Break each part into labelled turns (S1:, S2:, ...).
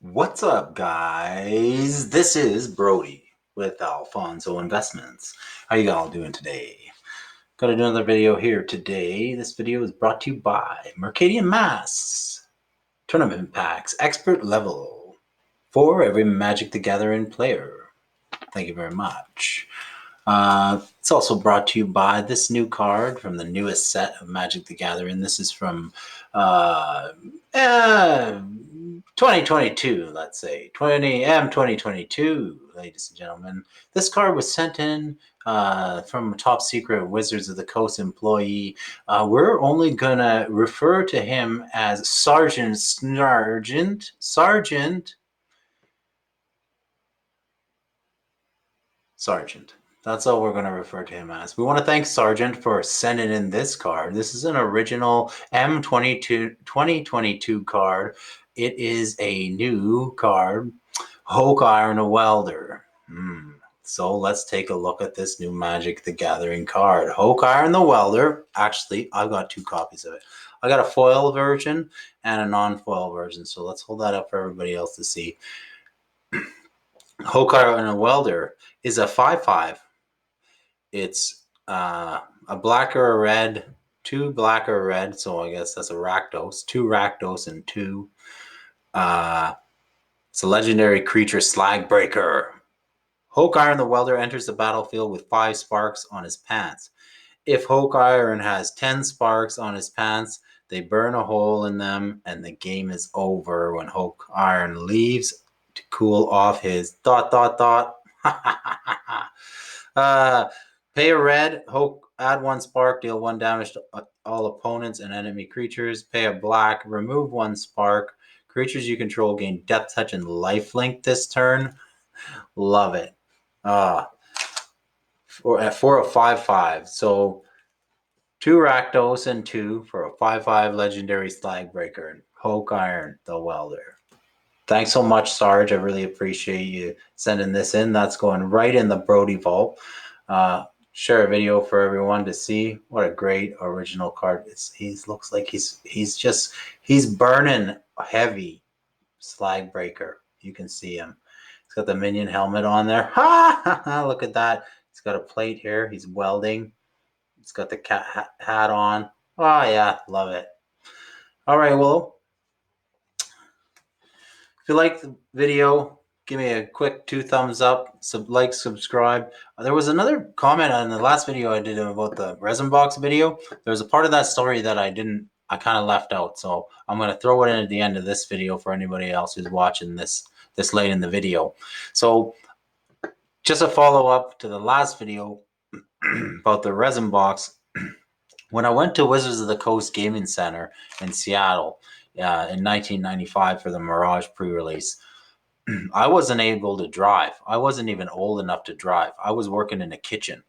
S1: What's up, guys? This is Brody with Alfonso Investments. How you all doing today? Got another video here today. This video is brought to you by Mercadian Mass Tournament Packs Expert Level for every Magic the Gathering player. Thank you very much. It's also brought to you by this new card from the newest set of Magic the Gathering. This is from 2022, let's say. M22, ladies and gentlemen. This card was sent in from a top secret Wizards of the Coast employee. We're only going to refer to him as Sergeant. That's all we're going to refer to him as. We want to thank Sargent for sending in this card. This is an original M22 2022 card. It is a new card, Hoke Iron Welder. So let's take a look at this new Magic the Gathering card. Hoke Iron the Welder. Actually, I've got two copies of it. I got a foil version and a non-foil version. So let's hold that up for everybody else to see. Hoke Iron Welder is a 5/5. It's a black or a red, two black or red, so I guess that's a Rakdos, two Rakdos, and two. It's a legendary creature, Slagbreaker. Hoke Iron the Welder enters the battlefield with 5 sparks on his pants. If Hoke Iron has 10 sparks on his pants, they burn a hole in them, and the game is over when Hoke Iron leaves to cool off his ... Pay a red, Hoke, add 1 spark, deal 1 damage to all opponents and enemy creatures. Pay a black, remove 1 spark. Creatures you control gain Death Touch and Lifelink this turn. Love it. For a 5/5. So 2 Rakdos and 2 for a 5/5 legendary Slagbreaker. Hoke Iron the Welder. Thanks so much, Sarge. I really appreciate you sending this in. That's going right in the Brody vault. Share a video for everyone to see. What a great original card. He looks like he's burning heavy Slagbreaker. You can see him. He's got the minion helmet on there. Look at that. He's got a plate here. He's welding. He's got the cat hat on. Oh yeah, love it. All right, well, if you like the video, give me a quick 2 thumbs up, subscribe. There was another comment on the last video I did about the resin box video. There's a part of that story that I kind of left out. So I'm going to throw it in at the end of this video for anybody else who's watching this late in the video. So just a follow up to the last video about the resin box. When I went to Wizards of the Coast Gaming Center in Seattle in 1995 for the Mirage pre-release, I wasn't able to drive. I wasn't even old enough to drive. I was working in a kitchen.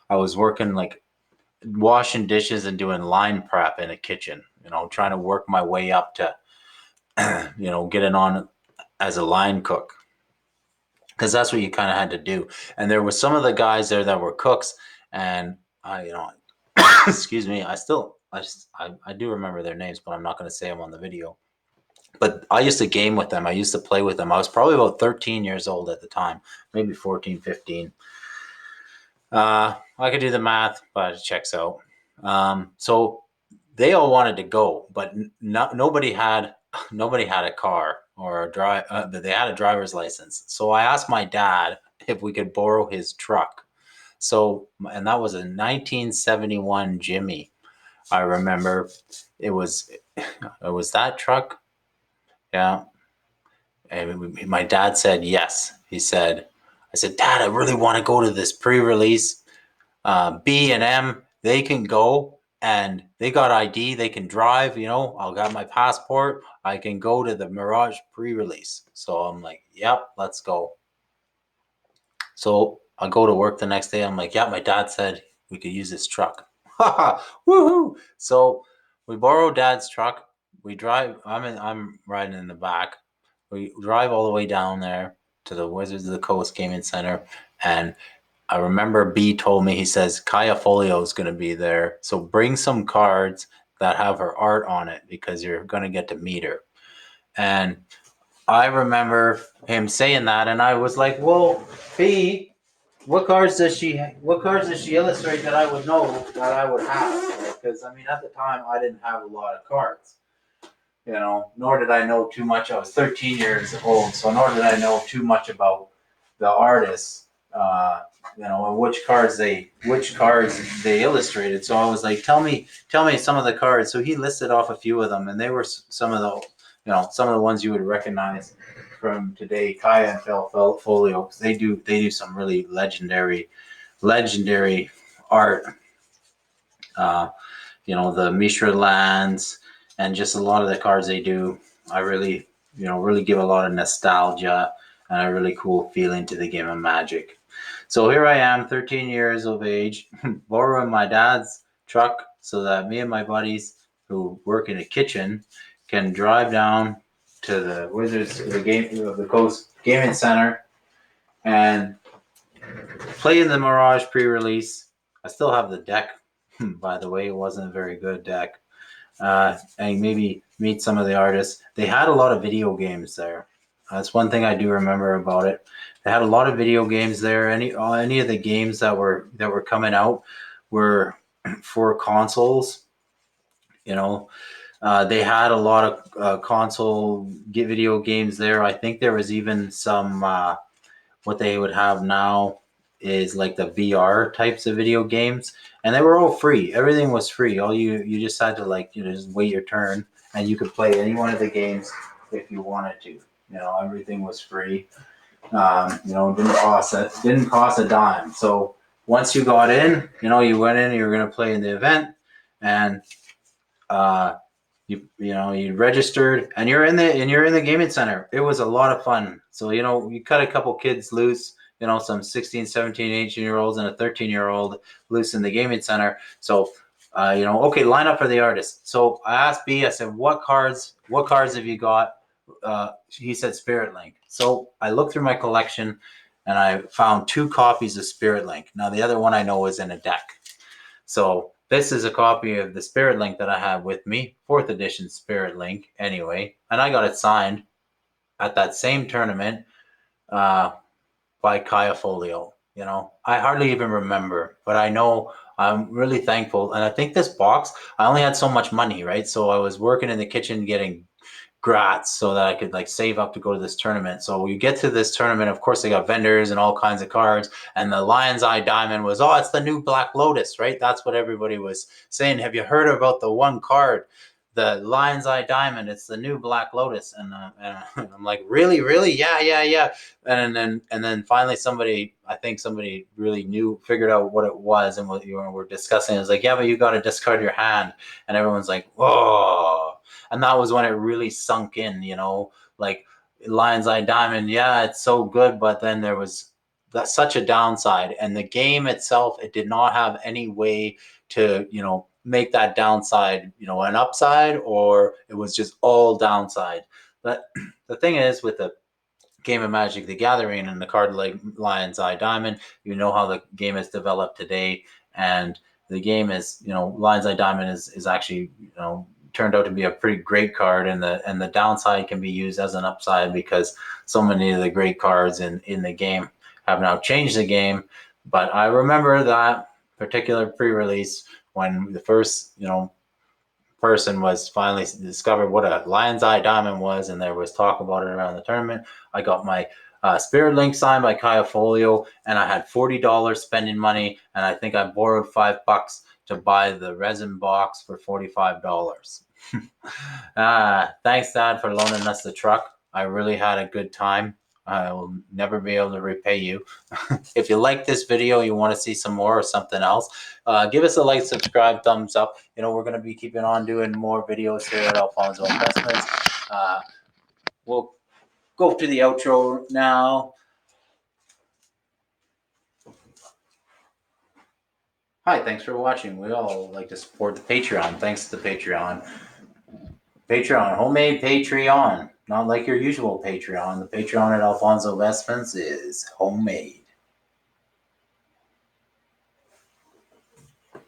S1: I was working like washing dishes and doing line prep in a kitchen, trying to work my way up to, getting on as a line cook. Because that's what you kind of had to do. And there were some of the guys there that were cooks, and excuse me, I do remember their names, but I'm not going to say them on the video. But I used to game with them. I used to play with them. I was probably about 13 years old at the time, maybe 14, 15. I could do the math, but it checks out. So they all wanted to go, but nobody had a car or a drive. They had a driver's license. So I asked my dad if we could borrow his truck. So, and that was a 1971 Jimmy. I remember it was that truck. Yeah. And my dad said yes. I said, Dad, I really want to go to this pre-release. B and M, they can go and they got ID. They can drive, I'll got my passport. I can go to the Mirage pre-release. So I'm like, yep, let's go. So I go to work the next day. I'm like, yeah, my dad said we could use this truck. Woohoo! So we borrow Dad's truck. We drive. I'm riding in the back. We drive all the way down there to the Wizards of the Coast Gaming Center, and I remember B told me, he says, Kaya Folio is going to be there, so bring some cards that have her art on it because you're going to get to meet her. And I remember him saying that, and I was like, "Well, B, what cards does she illustrate that I would know that I would have?" Because I mean, at the time, I didn't have a lot of cards. Nor did I know too much. I was 13 years old, so nor did I know too much about the artists, and which cards they illustrated. So I was like, tell me some of the cards. So he listed off a few of them, and they were some of the ones you would recognize from today. Kaya and Phil Folio, they do some really legendary art. Uh, the Mishra lands and just a lot of the cards they do. I really give a lot of nostalgia and a really cool feeling to the game of Magic. So here I am, 13 years of age, borrowing my dad's truck so that me and my buddies who work in a kitchen can drive down to the Wizards, the Coast Gaming Center, and play in the Mirage pre-release. I still have the deck, by the way. It wasn't a very good deck. And maybe meet some of the artists. They had a lot of video games there. That's one thing I do remember about it. They had a lot of video games there. Any of the games that were coming out were for consoles. They had a lot of console video games there. I think there was even some what they would have now is like the VR types of video games, and they were all free. Everything was free. All you just had to just wait your turn, and you could play any one of the games if you wanted to. Everything was free. Didn't cost a dime. So once you got in, you went in. You were going to play in the event, and uh, you registered, and you're in the gaming center. It was a lot of fun. So you cut a couple kids loose, some 16, 17, 18-year-olds and a 13-year-old loose in the gaming center. So okay, line up for the artist. So I asked B, I said, what cards have you got? He said Spirit Link. So I looked through my collection and I found 2 copies of Spirit Link. Now the other one I know is in a deck. So this is a copy of the Spirit Link that I have with me, 4th edition Spirit Link anyway, and I got it signed at that same tournament by Kaya Folio. I hardly even remember, but I know I'm really thankful. And I think this box, I only had so much money, right? So I was working in the kitchen getting grats so that I could save up to go to this tournament. So we get to this tournament. Of course, they got vendors and all kinds of cards. And the Lion's Eye Diamond was, it's the new Black Lotus, right? That's what everybody was saying. Have you heard about the one card, the Lion's Eye Diamond? It's the new Black Lotus. And I'm like, really? Yeah. And then finally I think somebody really figured out what it was, and what we're discussing. It's like, yeah, but you got to discard your hand. And everyone's like, whoa. And that was when it really sunk in, like Lion's Eye Diamond. Yeah, it's so good, but then there was such a downside, and the game itself, it did not have any way to, make that downside, an upside, or it was just all downside. But the thing is, with the game of Magic the Gathering and the card like Lion's Eye Diamond, how the game is developed today, and the game is, Lion's Eye Diamond is actually, turned out to be a pretty great card, and the downside can be used as an upside because so many of the great cards in the game have now changed the game. But I remember that particular pre-release when the first person was finally discovered what a Lion's Eye Diamond was, and there was talk about it around the tournament. I got my Spirit Link signed by Kaya Folio, and I had $40 spending money, and I think I borrowed $5 to buy the resin box for $45. Thanks, Dad, for loaning us the truck. I really had a good time. I will never be able to repay you. If you like this video, you want to see some more or something else, give us a like, subscribe, thumbs up. We're going to be keeping on doing more videos here at Alfonso Investments. We'll go to the outro now. Hi, thanks for watching. We all like to support the Patreon. Thanks to the Patreon. Homemade Patreon. Not like your usual Patreon. The Patreon at Alfonso Investments is homemade.